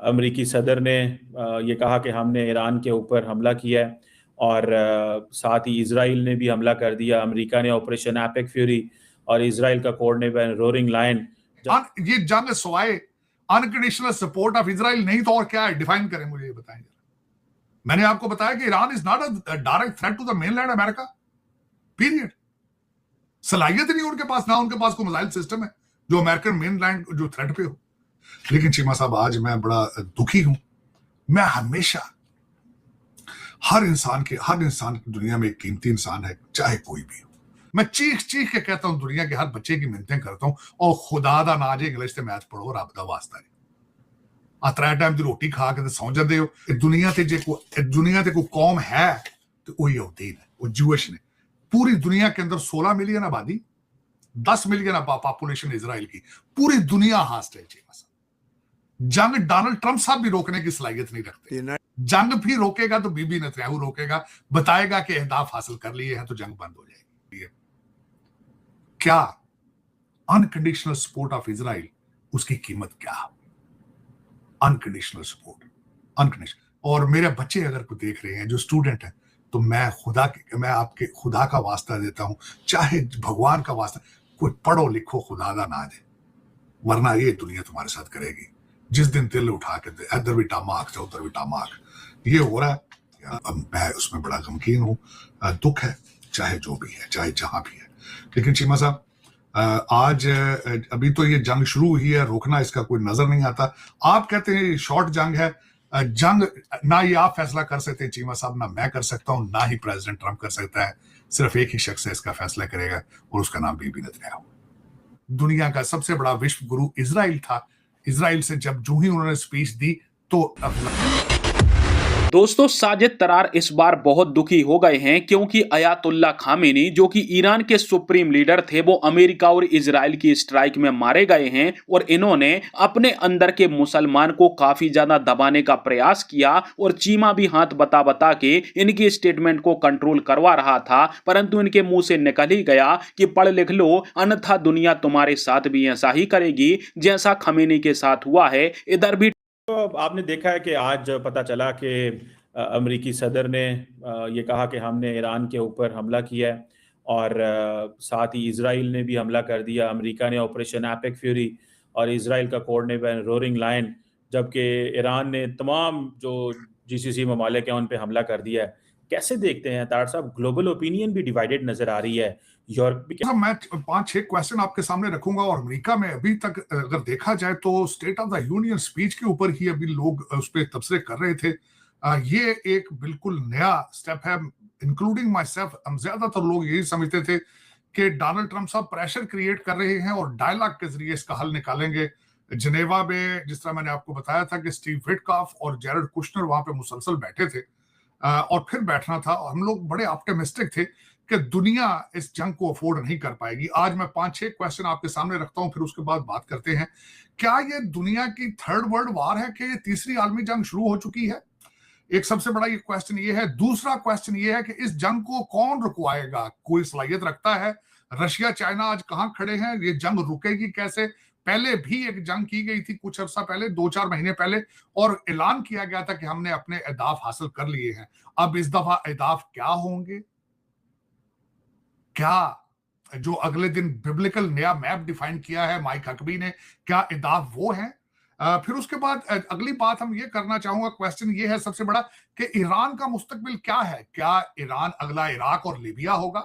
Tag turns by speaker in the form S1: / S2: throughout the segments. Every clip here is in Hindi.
S1: अमेरिकी सदर ने ये कहा कि हमने ईरान के ऊपर हमला किया है और साथ ही इजराइल ने भी हमला कर दिया। अमेरिका ने ऑपरेशन एपिक फ्यूरी और इजराइल का कोड नेम है रोरिंग लायन।
S2: ये जंग सवाए अनकंडीशनल सपोर्ट ऑफ इजराइल नहीं तो और क्या है? डिफाइन करें, मुझे ये बताएं। मैंने आपको बताया कि Iran is not a direct threat to the mainland America, period. सलाहियत नहीं उनके पास, ना उनके पास कोई मिसाइल सिस्टम है जो अमेरिकन मेनलैंड जो थ्रेट पे हो। लेकिन चीमा साहब, आज मैं बड़ा दुखी हूं। मैं हमेशा हर इंसान की दुनिया में एक कीमती इंसान है, चाहे कोई भी हो। मैं चीख चीख के कहता हूं, दुनिया के हर बच्चे की मिन्नतें करता हूं, और खुदा दा ना जे इंग्लिश से मैथ पढ़ो, रब दा वास्ता है। त्रै टाइम की रोटी खा के सौ जाते हो। दुनिया ते कोई कौम है तो वो यहूदी है, वो जूश ने। पूरी दुनिया के अंदर 16 मिलियन आबादी, 10 मिलियन पॉपुलेशन इजराइल की, पूरी दुनिया हास्ट है। जंग डोनाल्ड ट्रंप साहब भी रोकने की सलाहियत नहीं रखते। जंग भी रोकेगा तो बीबी नेतन्याहू रोकेगा, बताएगा कि अहदाफ हासिल कर लिए हैं तो जंग बंद हो जाएगी। क्या अनकंडीशनल सपोर्ट ऑफ इजराइल, उसकी कीमत क्या? Unconditional support, unconditional. और मेरे बच्चे अगर कोई देख रहे हैं जो स्टूडेंट है, तो मैं आपके खुदा का वास्ता देता हूं, चाहे भगवान का वास्ता, कोई पढ़ो लिखो, खुदा का ना दे, वरना ये दुनिया तुम्हारे साथ करेगी। जिस दिन दिल उठा के इधर भी टामा आंख, उधर भी टामा आंख, ये हो रहा है। मैं उसमें बड़ा गमगीन हूं, दुख है, चाहे जो भी है, चाहे जहां भी है। लेकिन चीमा साहब, आज अभी तो ये जंग शुरू हुई है, रोकना इसका कोई नजर नहीं आता। आप कहते हैं शॉर्ट जंग है। जंग ना ये आप फैसला कर सकते हैं चीमा साहब, ना मैं कर सकता हूं, ना ही प्रेसिडेंट ट्रंप कर सकता है। सिर्फ एक ही शख्स है इसका फैसला करेगा, और उसका नाम बीबी नेतन्याहू। दुनिया का सबसे बड़ा विश्व गुरु इजराइल था। इजराइल से जू ही उन्होंने स्पीच दी तो
S3: दोस्तों, साजिद तरार इस बार बहुत दुखी हो गए हैं क्योंकि अयातुल्ला खामेनी, जो कि ईरान के सुप्रीम लीडर थे, वो अमेरिका और इजराइल की स्ट्राइक में मारे गए हैं। और इन्होंने अपने अंदर के मुसलमान को काफी ज्यादा दबाने का प्रयास किया, और चीमा भी हाथ बता बता के इनकी स्टेटमेंट को कंट्रोल करवा रहा था, परंतु इनके मुंह से निकल ही गया कि पढ़ लिख लो, अन्यथा दुनिया तुम्हारे साथ भी ऐसा ही करेगी जैसा खामेनी के साथ हुआ है। इधर भी
S1: तो आपने देखा है कि आज पता चला कि अमेरिकी सदर ने ये कहा कि हमने ईरान के ऊपर हमला किया है और साथ ही इजराइल ने भी हमला कर दिया। अमेरिका ने ऑपरेशन एपिक फ्यूरी और इजराइल का कोड नेम है रोरिंग लायन, जबकि ईरान ने तमाम जो जीसीसी ममालिक हैं उन पे हमला कर दिया है। कैसे देखते हैं तार साहब? ग्लोबल ओपिनियन भी डिवाइडेड नजर आ रही है। यूरोप भी
S2: मैं 5-6 क्वेश्चन आपके सामने रखूंगा। और अमेरिका में अभी तक अगर देखा जाए तो state of the union speech के ऊपर ही अभी लोग उस पर तबसरे कर रहे थे। ये एक बिल्कुल नया स्टेप है, इंक्लूडिंग माई सेल्फ। हम ज्यादातर लोग यही समझते थे कि डोनाल्ड ट्रंप साहब प्रेशर क्रिएट कर रहे हैं और डायलॉग के जरिए इसका हल निकालेंगे। जिनेवा में जिस तरह मैंने आपको बताया था कि स्टीव विटकॉफ और जेरेड कुशनर वहां पे मुसलसल बैठे थे, और फिर बैठना था, और हम लोग बड़े ऑप्टिमिस्टिक थे कि दुनिया इस जंग को अफोर्ड नहीं कर पाएगी। आज मैं 5-6 क्वेश्चन आपके सामने रखता हूं, फिर उसके बाद बात करते हैं। क्या ये दुनिया की थर्ड वर्ल्ड वार है कि तीसरी आलमी जंग शुरू हो चुकी है? एक सबसे बड़ा ये क्वेश्चन ये है। दूसरा क्वेश्चन ये है कि इस जंग को कौन रुकवाएगा? कोई सलाहियत रखता है? रशिया चाइना आज कहां खड़े हैं? ये जंग रुकेगी कैसे? पहले भी एक जंग की गई थी कुछ अर्सा पहले, 2-4 महीने पहले, और ऐलान किया गया था कि हमने अपने अहदाफ हासिल कर लिए हैं। अब इस दफा अहदाफ क्या होंगे? क्या जो अगले दिन बिब्लिकल नया मैप डिफाइन किया है माइक हकबी ने, क्या अहदाफ वो हैं? फिर उसके बाद अगली बात हम ये करना चाहूंगा, क्वेश्चन ये है सबसे बड़ा कि ईरान का मुस्तकबिल क्या है? क्या ईरान अगला इराक और लीबिया होगा?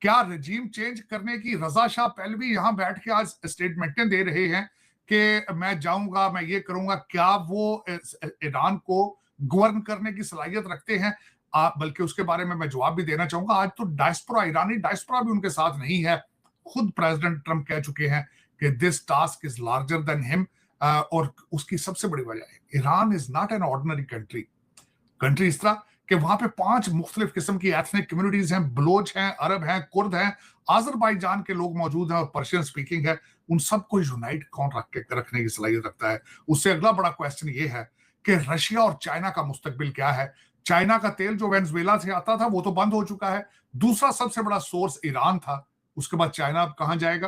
S2: क्या रजीम चेंज करने की रजा शाह पहलवी यहां बैठ के आज स्टेटमेंटें दे रहे हैं कि मैं जाऊंगा, मैं ये करूंगा? क्या वो ईरान को गवर्न करने की सलाहियत रखते हैं? बल्कि उसके बारे में मैं जवाब भी देना चाहूंगा। आज तो डायस्पोरा, ईरानी डायस्पोरा भी उनके साथ नहीं है। खुद प्रेसिडेंट ट्रंप कह चुके हैं कि this task is larger than him, और उसकी सबसे बड़ी वजह है Iran is not an ordinary country इस तरह कि वहां पे 5 मुख्तलिफ किस्म की एथनिक कम्युनिटीज हैं। बलोच हैं, अरब हैं, कुर्द हैं, आजरबाईजान के लोग मौजूद हैं और पर्शियन स्पीकिंग है। उन सबको यूनाइट कौन रखने की सलाहियत रखता है? उससे अगला बड़ा क्वेश्चन ये है कि रशिया और चाइना का मुस्तकबिल क्या है? चाइना का तेल जो वेनेजुएला से आता था वो तो बंद हो चुका है। दूसरा सबसे बड़ा सोर्स ईरान था। उसके बाद चाइना अब कहां जाएगा?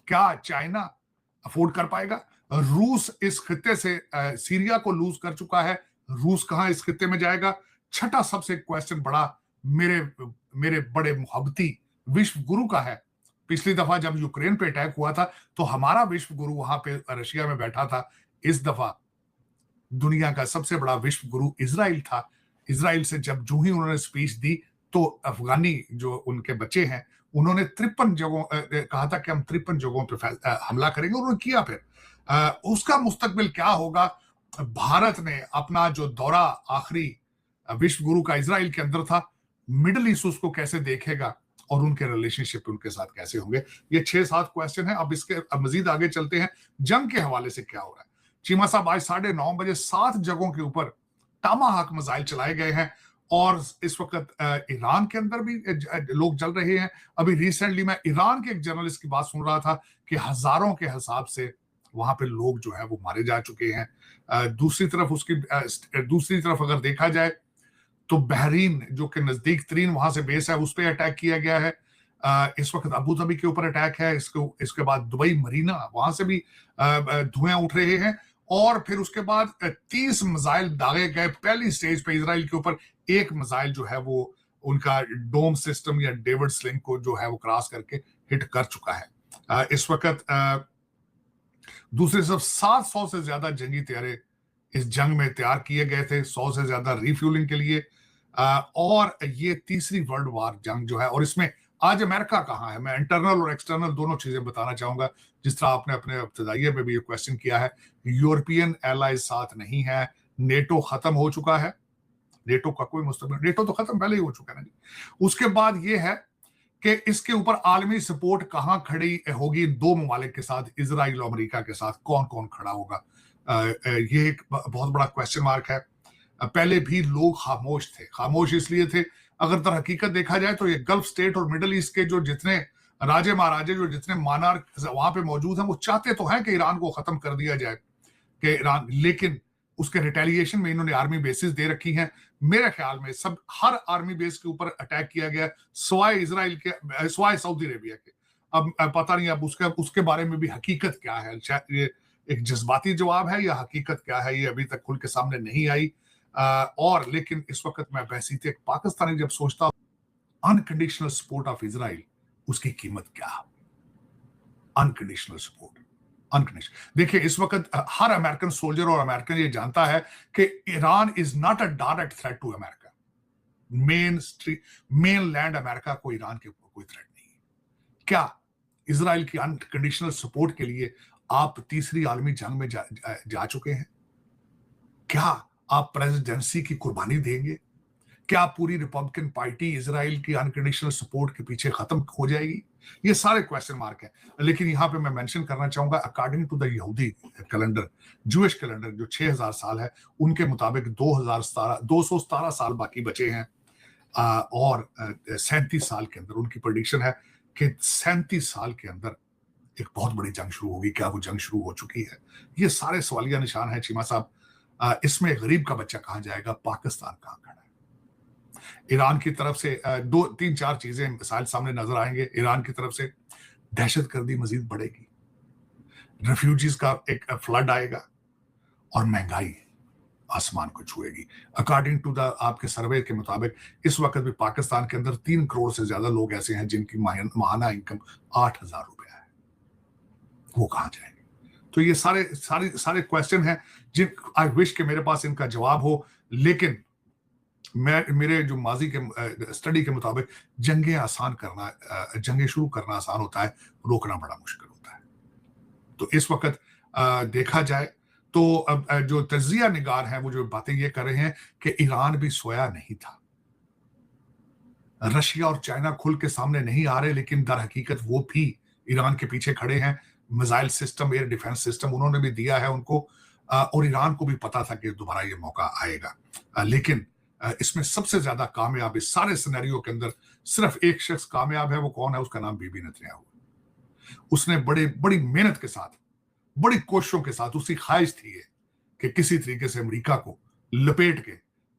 S2: क्या चाइना अफोर्ड कर पाएगा? रूस इस खित्ते से सीरिया को लूज कर चुका है। रूस कहां इस खित्ते में जाएगा? छठा सबसे क्वेश्चन बड़ा मेरे बड़े मुहब्बती विश्व गुरु का है। पिछली दफा जब यूक्रेन पे अटैक हुआ था तो हमारा विश्व गुरु वहां पे रशिया में बैठा था। इस दफा दुनिया का सबसे बड़ा विश्व गुरु इजराइल था। इजराइल से जब जो ही उन्होंने स्पीच दी तो अफगानी जो उनके बच्चे हैं उन्होंने 53 जगहों कहा था कि हम 53 जगहों पे हमला करेंगे, उन्होंने किया। फिर उसका मुस्तकबिल क्या होगा? भारत ने अपना जो दौरा आखिरी विश्व गुरु का इजराइल के अंदर था, मिडिल ईस्ट उसको कैसे देखेगा और उनके रिलेशनशिप उनके साथ कैसे होंगे? ये 6-7 क्वेश्चन है। अब मजीद आगे चलते हैं, जंग के हवाले से क्या हो रहा है। चीमा साहब, आज 9:30 बजे 7 जगहों के ऊपर टामाहाक मिसाइल चलाए गए हैं और इस वक्त ईरान के अंदर भी लोग जल रहे हैं। अभी रिसेंटली मैं ईरान के एक जर्नलिस्ट की बात सुन रहा था कि हजारों के हिसाब से वहां पे लोग जो है वो मारे जा चुके हैं। दूसरी तरफ अगर देखा जाए तो बहरीन जो कि नजदीक तरीन वहां से बेस है, उस पर अटैक किया गया है। इस वक्त अबू धाबी के ऊपर अटैक है। इसके बाद दुबई मरीना, वहां से भी धुएं उठ रहे हैं। और फिर उसके बाद 30 मिसाइल दागे गए पहली स्टेज पे इजराइल के ऊपर। एक मिसाइल जो है वो उनका डोम सिस्टम या डेविड स्लिंग को जो है वो क्रॉस करके हिट कर चुका है। इस वक्त दूसरी तरफ 700 से ज्यादा जंगी तैयारे इस जंग में तैयार किए गए थे, 100 से ज्यादा रिफ्यूलिंग के लिए। और ये तीसरी वर्ल्ड वार जंग जो है, और इसमें आज अमेरिका कहाँ है? मैं इंटरनल और एक्सटर्नल दोनों चीजें बताना चाहूंगा। जिस तरह आपने अपने इब्तिदाइये में भी ये क्वेश्चन किया है, यूरोपियन एलाइज साथ नहीं है, नेटो खत्म हो चुका है, नेटो का कोई मुस्तकबिल, नेटो तो खत्म पहले ही हो चुका है ना जी। उसके बाद ये है कि इसके ऊपर आलमी सपोर्ट कहां खड़ी होगी? 2 ममालिक के साथ, इजराइल और अमेरिका के साथ कौन कौन खड़ा होगा? ये एक बहुत बड़ा क्वेश्चन मार्क है। पहले भी लोग खामोश थे। खामोश इसलिए थे, अगर दर हकीकत देखा जाए तो ये गल्फ स्टेट और मिडिल ईस्ट के जो जितने राजे महाराजे, जो जितने मानार्क वहां पे मौजूद हैं, वो चाहते तो हैं कि ईरान को खत्म कर दिया जाए, कि ईरान, लेकिन उसके रिटेलिएशन में इन्होंने आर्मी बेसिस दे रखी हैं। मेरे ख्याल में हर आर्मी बेस के ऊपर अटैक किया गया, सिवाय इजराइल के, सिवाय सऊदी अरेबिया के। अब पता नहीं अब उसके बारे में भी हकीकत क्या है। शायद ये एक जज्बाती जवाब है या हकीकत क्या है, ये अभी तक खुल के सामने नहीं आई। और लेकिन इस वक्त मैं बहसीत एक पाकिस्तानी जब सोचता हूं अनकंडीशनल सपोर्ट ऑफ इजराइल, उसकी कीमत क्या? Unconditional support, unconditional. देखिए, इस वक्त हर अमेरिकन सोल्जर और अमेरिकन ये जानता है कि Iran is not a direct threat to America. Mainland America को ईरान के ऊपर कोई थ्रेट नहीं है। क्या इजराइल की अनकंडीशनल सपोर्ट के लिए आप तीसरी आलमी जंग में जा चुके हैं? क्या आप प्रेसिडेंसी की कुर्बानी देंगे? क्या पूरी रिपब्लिकन पार्टी इजराइल की अनकंडीशनल सपोर्ट के पीछे खत्म हो जाएगी? ये सारे क्वेश्चन मार्क हैं। लेकिन यहां पे मैं मेंशन करना चाहूंगा, अकॉर्डिंग टू द यहूदी कैलेंडर, जूइश कैलेंडर जो 6000 साल है, उनके मुताबिक 217 साल बाकी बचे हैं। और 37 साल के अंदर उनकी प्रेडिक्शन है कि 37 साल के अंदर एक बहुत बड़ी जंग शुरू होगी। क्या वो जंग शुरू हो चुकी है? ये सारे सवालिया निशान है चीमा साहब। इसमें गरीब का बच्चा कहां जाएगा? पाकिस्तान कहां खड़ा है? ईरान की तरफ से 2-3-4 चीजें मिसाइल सामने नजर आएंगे। ईरान की तरफ से दहशतगर्दी मजीद बढ़ेगी, रेफ्यूजीज का एक फ्लड आएगा, और महंगाई आसमान को छुएगी। अकॉर्डिंग टू द आपके सर्वे के मुताबिक इस वक्त भी पाकिस्तान के अंदर 3 करोड़ से ज्यादा लोग ऐसे हैं जिनकी माहाना इनकम 8000 रुपया है। वो कहां जाएंगे? तो ये सारे क्वेश्चन हैं जिन आई विश के मेरे पास इनका जवाब हो। लेकिन मेरे जो माजी के स्टडी के मुताबिक जंगें शुरू करना आसान होता है, रोकना बड़ा मुश्किल होता है। तो इस वक्त देखा जाए तो अब जो तजिया निगार हैं वो जो बातें ये कर रहे हैं कि ईरान भी सोया नहीं था, रशिया और चाइना खुल के सामने नहीं आ रहे, लेकिन दर हकीकत वो भी ईरान के पीछे खड़े हैं। Missile system, air defence system उन्होंने भी दिया है उनको, और ईरान को भी पता था कि दोबारा ये मौका आएगा। लेकिन इसमें सबसे ज्यादा कामयाब इस सारे सिनेरियो के अंदर सिर्फ एक शख्स कामयाब है। वो कौन है? उसका नाम बीबी नेतन्याहू। उसने बड़ी मेहनत के साथ, बड़ी कोशिशों के साथ, उसकी ख्वाहिश थी कि किसी तरीके से अमेरिका को लपेट के,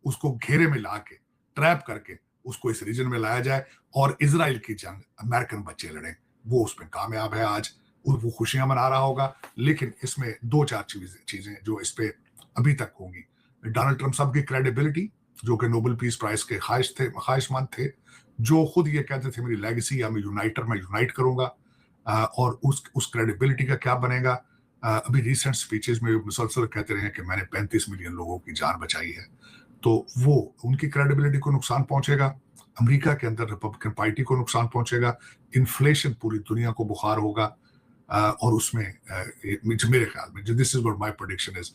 S2: उसको घेरे में ला के, ट्रैप करके उसको इस रीजन में लाया जाए और इजराइल की जंग अमेरिकन बच्चे लड़े। वो उसमें कामयाब है आज। वो खुशियां मना रहा होगा। लेकिन इसमें 2-4 चीजें जो इस पे अभी तक होंगी। डोनाल्ड ट्रंप साहब की क्रेडिबिलिटी, जो कि नोबेल पीस प्राइज के ख्वाहिशमंद थे, जो खुद ये कहते थे मेरी लेगेसी या मैं यूनाइट करूंगा, और उस क्रेडिबिलिटी का क्या बनेगा। अभी रिसेंट स्पीचेस में मुसलसल कहते रहे कि मैंने 35 मिलियन लोगों की जान बचाई है, तो वो उनकी क्रेडिबिलिटी को नुकसान पहुंचेगा। अमेरिका के अंदर रिपब्लिकन पार्टी को नुकसान पहुंचेगा। इन्फ्लेशन पूरी दुनिया को बुखार होगा, और उसमें मेरे ख्याल में this is what my prediction is.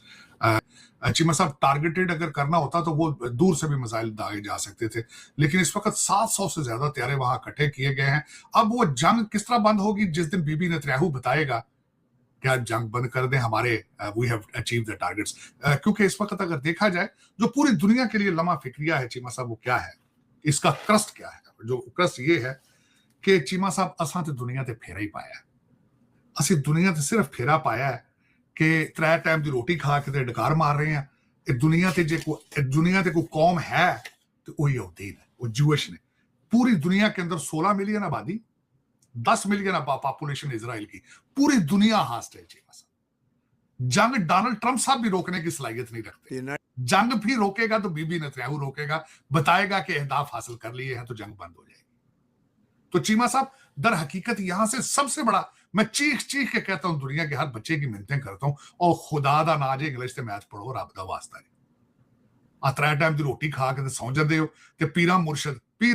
S2: Cheema साहब, टारगेटेड अगर करना होता तो वो दूर से भी मिसाइल दागे जा सकते थे, लेकिन इस वक्त 700 से ज्यादा तैयारे वहां इकट्ठे किए गए हैं। अब वो जंग किस तरह बंद होगी, जिस दिन बीबी नेतन्याहू बताएगा क्या जंग बंद कर दें हमारे, we have achieve the targets. क्योंकि इस वक्त अगर देखा जाए जो पूरी दुनिया के लिए लम्हा फिक्रिया है चीमा साहब, वो क्या है, इसका क्रस्ट क्या है। जो क्रस्ट ये है कि चीमा साहब असां ते दुनिया ते फेरा ही पाया, ਅਸੀਂ दुनिया ते सिर्फ फेरा पाया है कि 3 टाइम की रोटी खा के डकार मार रहे हैं। दुनिया ते कोई कौम है तो वही यहूदीन है, वो जूश ने। पूरी दुनिया के अंदर 16 मिलियन आबादी, 10 मिलियन पॉपुलेशन इजराइल की, पूरी दुनिया हास्ट है। जंग डोनाल्ड ट्रंप साहब भी रोकने की सलाहियत नहीं रखते। जंग भी रोकेगा तो बीबी नेतन्याहू रोकेगा, बताएगा कि अहदाफ हासिल कर लिए हैं तो जंग बंद हो जाएगी। तो चीमा साहब, दर हकीकत यहां से सबसे बड़ा, मैं चीख के कहता हूं, दुनिया के हर बच्चे की मिन्नतें करता हूं, और खुदा दा ना जे इंग्लिश से मैथ पढ़ो, रब दा वास्ता नहीं। 3 टाइम की रोटी खा के सौ जाते हो, ते पीर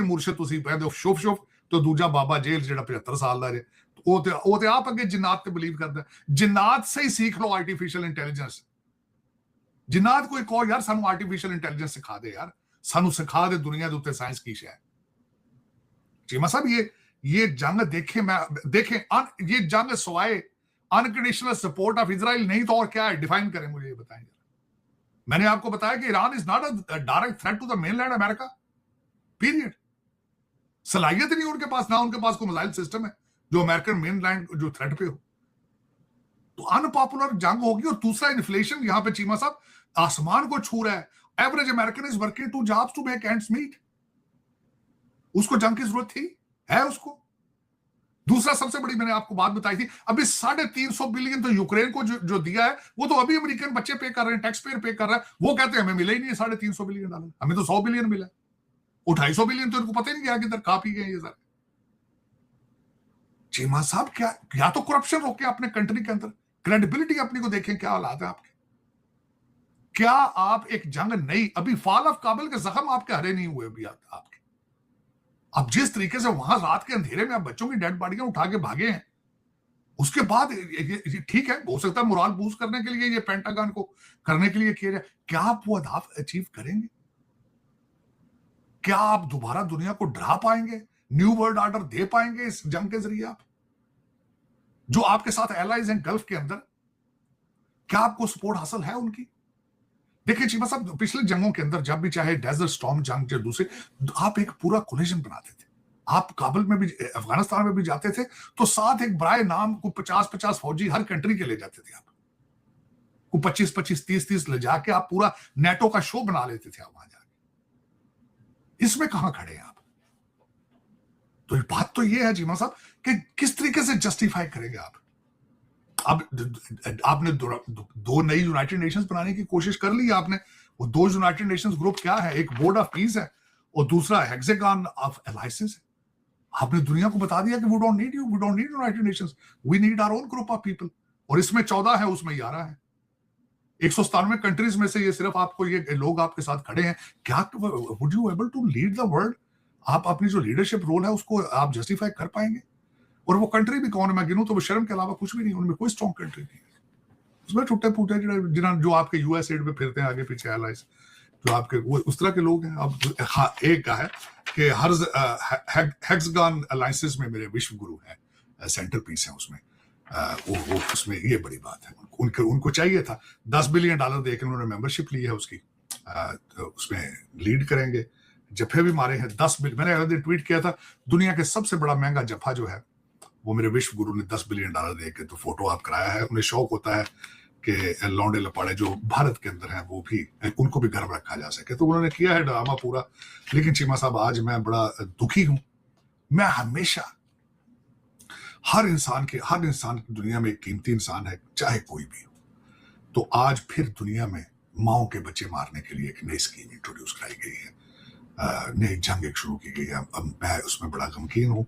S2: मुर्शद तुसीं कहंदे हो शुभ, तो दूजा बाबा जेल जिहड़ा 75 साल दा जे, वो ते आप अगे जिन्नात ते बिलीव करदा। जिन्नात से ही सीख लो आर्टिफिशियल इंटेलिजेंस। जिन्नात कोई कहो यार सानू आर्टिफिशियल इंटेलिजेंस सिखा दे, यार सानू सिखा दे दुनिया के उत्ते साइंस की शै। चीमा साहब, ये जंग देखें ये जंग सवाए अनकंडीशनल सपोर्ट ऑफ इजराइल नहीं तो और क्या है, डिफाइन करें मुझे, ये बताएं। मैंने आपको बताया कि Iran is not a direct threat to the mainland America, period. सलाहियत नहीं उनके पास, ना उनके पास कोई मिसाइल सिस्टम है जो अमेरिकन मेनलैंड जो थ्रेट पे हो। तो अनपॉपुलर जंग होगी। और दूसरा, इन्फ्लेशन यहां पे चीमा साहब आसमान को छू रहा है। Average American is working 2 jobs to make ends meet. उसको जंग की जरूरत थी, है उसको। दूसरा सबसे बड़ी मैंने आपको बात बताई थी, अभी 350 बिलियन तो यूक्रेन को जो दिया है, वो तो अभी अमेरिकन बच्चे पे कर रहे हैं, टैक्स पेयर पे कर रहा है। वो कहते हैं हमें मिला ही नहीं है $350 बिलियन, हमें तो 100 बिलियन मिला। वो 250 बिलियन तो इनको पता ही नहीं गया किधर खा पी गए ये सारे। चीमा साहब, क्या या तो करप्शन रोके अपने कंट्री के अंदर, क्रेडिबिलिटी अपनी को देखें, क्या हालात है आपके। क्या आप एक जंग नहीं, अभी फॉल ऑफ काबुल के जख्म आपके हरे नहीं हुए अभी आपके। अब जिस तरीके से वहां रात के अंधेरे में आप बच्चों की डेड बॉडियां उठा के भागे हैं, उसके बाद ठीक है, हो सकता है मोरल बूस्ट करने के लिए ये पेंटागन को करने के लिए किया जाए। क्या आप वो अहदाफ अचीव करेंगे? क्या आप दोबारा दुनिया को डरा पाएंगे? न्यू वर्ल्ड ऑर्डर दे पाएंगे इस जंग के जरिए? आप जो आपके साथ एलाइज हैं गल्फ के अंदर, क्या आपको सपोर्ट हासिल है उनकी? देखिए चीमा साहब, पिछले जंगों के अंदर जब भी चाहे डेजर्ट स्टॉर्म जंग जो दूसरे, आप एक पूरा कोलिजन बनाते थे। आप काबुल में भी, अफगानिस्तान में भी जाते थे तो साथ एक बराए नाम को 50-50 फौजी हर कंट्री के ले जाते थे। आप को 25-25, 30-30 ले जाके आप पूरा नेटो का शो बना लेते थे आप वहां जाके। इसमें कहां खड़े हैं आप? तो बात तो ये है चीमा साहब कि किस तरीके से जस्टिफाई करेंगे आप? अब आपने 2 नई यूनाइटेड नेशंस बनाने की कोशिश कर ली आपने। वो 2 यूनाइटेड नेशंस ग्रुप क्या है? एक बोर्ड ऑफ पीस है और दूसरा हेक्सागन ऑफ अलायंसेस है। आपने दुनिया को बता दिया कि we don't need you, we don't need United Nations, we need our own group of people. और इसमें 14 है, उसमें 11 है। 197 कंट्रीज में से ये सिर्फ आपको ये लोग आपके साथ खड़े हैं। क्या would you able to lead the world? आप अपनी जो लीडरशिप रोल है उसको आप जस्टिफाई कर पाएंगे? और वो कंट्री भी कौन है? मैं गिनूं तो वो शर्म के अलावा कुछ भी नहीं, उनमें कोई स्ट्रॉन्ग कंट्री नहीं है। उसमें टूटे फूटे जो आपके यूएस एड पे फिरते हैं आगे पीछे एलाइज, जो आपके वो उस तरह के लोग हैं। अब हाँ, एक का है कि हर हेक्सागन अलायंसेस में मेरे विश्व गुरु हैं, सेंटर पीस है उसमें। वो उसमें ये बड़ी बात है। उनको चाहिए था $10 बिलियन दे के उन्होंने मेंबरशिप ली है उसकी, तो उसमें लीड करेंगे। जफे भी मारे हैं 10 बिलियन। मैंने अगले दिन ट्वीट किया था, दुनिया के सबसे बड़ा महंगा जफा जो है वो मेरे विश्व गुरु ने $10 बिलियन दे के तो फोटो आप कराया है। उन्हें शौक होता है कि लौंडे लपाड़े जो भारत के अंदर हैं वो भी, उनको भी गर्व रखा जा सके, तो उन्होंने किया है ड्रामा पूरा। लेकिन चीमा साहब, आज मैं बड़ा दुखी हूं। मैं हर इंसान दुनिया में एक कीमती इंसान है, चाहे कोई भी हो। तो आज फिर दुनिया में माओ के बच्चे मारने के लिए एक नई स्कीम इंट्रोड्यूस कराई गई है, नई जंग एक शुरू की गई है। अब मैं उसमें बड़ा गमगीन हूँ,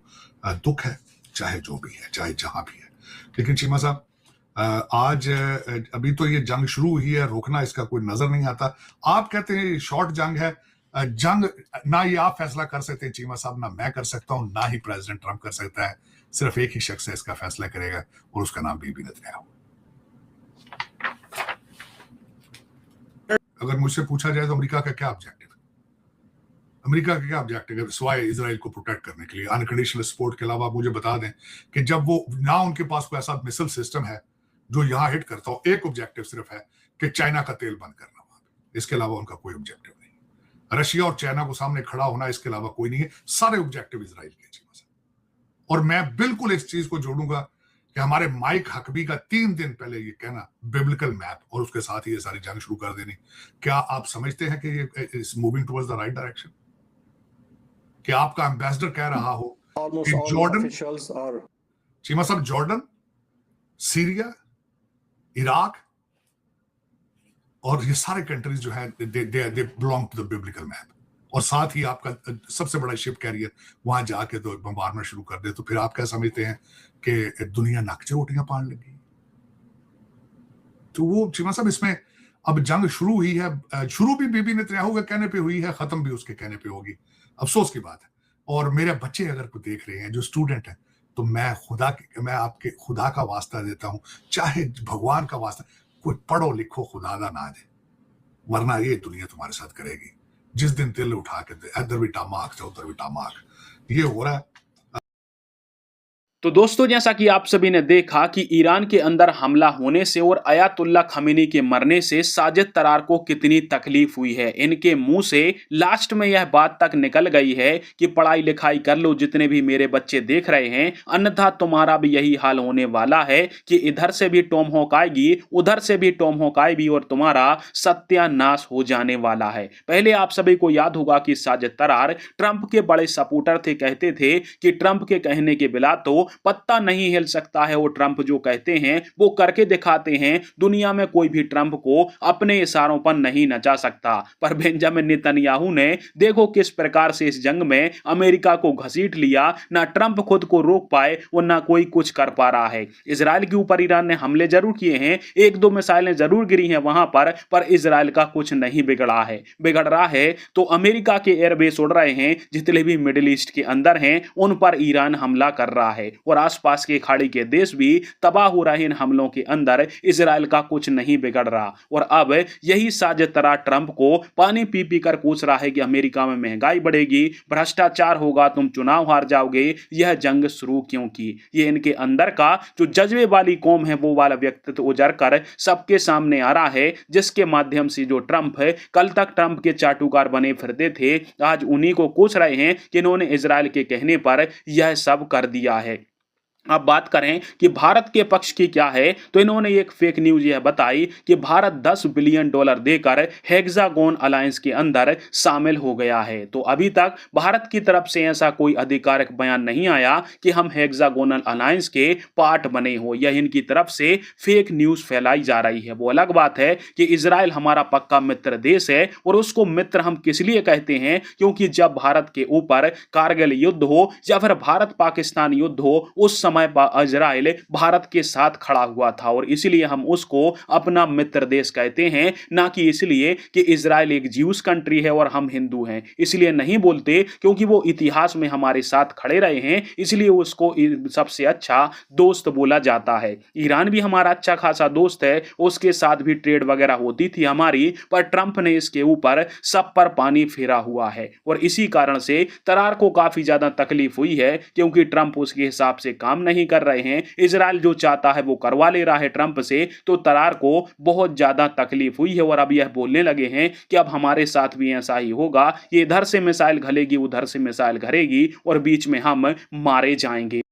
S2: दुख है, चाहे जो भी है, चाहे जहां भी है। लेकिन चीमा साहब, आज अभी तो ये जंग शुरू हुई है, रोकना इसका कोई नजर नहीं आता। आप कहते हैं शॉर्ट जंग है, जंग ना ये आप फैसला कर सकते हैं चीमा साहब, ना मैं कर सकता हूं, ना ही प्रेसिडेंट ट्रंप कर सकता है। सिर्फ एक ही शख्स है इसका फैसला करेगा और उसका नाम बीबी नेतन्याहू। अगर मुझसे पूछा जाए तो अमेरिका का क्या ऑब्जेक्टिव है? अमेरिका का क्या ऑब्जेक्टिव है सिवाय इजराइल को प्रोटेक्ट करने के लिए? अनकंडीशनल सपोर्ट के अलावा आप मुझे बता दें कि जब वो ना उनके पास कोई ऐसा मिसाइल सिस्टम है जो यहां हिट करता हो, एक ऑब्जेक्टिव सिर्फ है कि चाइना का तेल बंद करना वहां पे। इसके अलावा उनका कोई ऑब्जेक्टिव नहीं। रशिया और चाइना को सामने खड़ा होना, इसके अलावा कोई नहीं है। सारे ऑब्जेक्टिव इजराइल के। और मैं बिल्कुल इस चीज को जोड़ूंगा कि हमारे माइक हकबी का 3 दिन पहले ये कहना बिब्लिकल मैप और उसके साथ ही ये सारी जंग शुरू कर देनी, क्या आप समझते हैं कि ये is moving towards the right direction? कि आपका एम्बेसडर कह रहा हो कि जॉर्डन, चीमा साहब, जॉर्डन, सीरिया, इराक और ये सारे कंट्रीज जो है they belong to the biblical map. और साथ ही आपका सबसे बड़ा शिप कैरियर वहां जाके तो बम्बारमेंट शुरू कर दे, तो फिर आप क्या समझते हैं कि दुनिया नक्शे रोटियां पाने लगी? तो वो चीमा साहब, इसमें अब जंग शुरू हुई है, शुरू भी बीबी नेतन्याहू के कहने पे हुई है, खत्म भी उसके कहने पे होगी। अफसोस की बात है। और मेरे बच्चे अगर को देख रहे हैं जो स्टूडेंट हैं, तो मैं आपके खुदा का वास्ता देता हूं, चाहे भगवान का वास्ता, कोई पढ़ो लिखो खुदा दा ना दे, वरना ये दुनिया तुम्हारे साथ करेगी। जिस दिन दिल उठा के इधर भी टामाक उधर भी टामाक, ये हो रहा है।
S3: तो दोस्तों, जैसा कि आप सभी ने देखा कि ईरान के अंदर हमला होने से और अयातुल्ला खमीनी के मरने से साजिद तरार को कितनी तकलीफ हुई है। इनके मुंह से लास्ट में यह बात तक निकल गई है कि पढ़ाई लिखाई कर लो जितने भी मेरे बच्चे देख रहे हैं, अन्यथा तुम्हारा भी यही हाल होने वाला है कि इधर से भी टॉम हॉक आएगी, उधर से भी टॉम हॉक आएगी और तुम्हारा सत्यानाश हो जाने वाला है। पहले आप सभी को याद होगा कि साजिद तरार ट्रंप के बड़े सपोर्टर थे, कहते थे कि ट्रंप के कहने के बिना तो पत्ता नहीं हिल सकता है, वो ट्रंप जो कहते हैं वो करके दिखाते हैं। दुनिया में कोई भी ट्रंप को अपने इशारों पर नहीं नचा सकता। पर बेंजामिन नेतन्याहू ने देखो किस प्रकार से इस जंग में अमेरिका को घसीट लिया। ना ट्रंप खुद को रोक पाए और ना कोई कुछ कर पा रहा है। इजराइल के ऊपर ईरान ने हमले जरूर किए हैं, 1-2 मिसाइलें जरूर गिरी हैं वहां पर इजराइल का कुछ नहीं बिगड़ा है। बिगड़ रहा है तो अमेरिका के एयरबेस उड़ रहे हैं, जितने भी मिडिल ईस्ट के अंदर हैं उन पर ईरान हमला कर रहा है और आसपास के खाड़ी के देश भी तबाह हो रहे इन हमलों के अंदर इजराइल का कुछ नहीं बिगड़ रहा। और अब यही साजिद तरार ट्रंप को पानी पी पी कर पूछ रहा है कि अमेरिका में महंगाई बढ़ेगी, भ्रष्टाचार होगा, तुम चुनाव हार जाओगे, यह जंग शुरू क्यों की? ये इनके अंदर का जो जज्बे वाली कौम है वो वाला व्यक्तित्व उजड़ कर सबके सामने आ रहा है, जिसके माध्यम से जो ट्रंप है कल तक ट्रंप के चाटुकार बने फिरते थे, आज उन्हीं को कोस रहे हैं कि इन्होंने इजराइल के कहने पर यह सब कर दिया है। अब बात करें कि भारत के पक्ष की क्या है, तो इन्होंने एक फेक न्यूज यह बताई कि भारत $10 बिलियन देकर हेक्सागोन अलायंस के अंदर शामिल हो गया है। तो अभी तक भारत की तरफ से ऐसा कोई आधिकारिक बयान नहीं आया कि हम हेक्सागोनल अलायंस के पार्ट बने हो। यह इनकी तरफ से फेक न्यूज फैलाई जा रही है। वो अलग बात है कि इजराइल हमारा पक्का मित्र देश है और उसको मित्र हम किस लिए कहते हैं, क्योंकि जब भारत के ऊपर कारगिल युद्ध हो या फिर भारत पाकिस्तान युद्ध हो, उस समय इजराइल भारत के साथ खड़ा हुआ था और इसलिए हम उसको अपना मित्र देश कहते हैं, ना कि इसलिए कि इजराइल एक ज्यूस कंट्री है और हम हिंदू हैं। इसलिए नहीं बोलते क्योंकि वो इतिहास में हमारे साथ खड़े रहे हैं, इसलिए उसको सबसे अच्छा दोस्त बोला जाता है। ईरान भी हमारा अच्छा खासा दोस्त है, उसके साथ भी ट्रेड वगैरह होती थी हमारी, पर ट्रंप ने इसके ऊपर सब पर पानी फेरा हुआ है और इसी कारण से तरार को काफी ज्यादा तकलीफ हुई है, क्योंकि ट्रंप उसके हिसाब से काम नहीं कर रहे हैं। इजराइल जो चाहता है वो करवा ले रहा है ट्रंप से, तो तरार को बहुत ज्यादा तकलीफ हुई है और अब यह बोलने लगे हैं कि अब हमारे साथ भी ऐसा ही होगा, ये इधर से मिसाइल घलेगी उधर से मिसाइल घरेगी और बीच में हम मारे जाएंगे।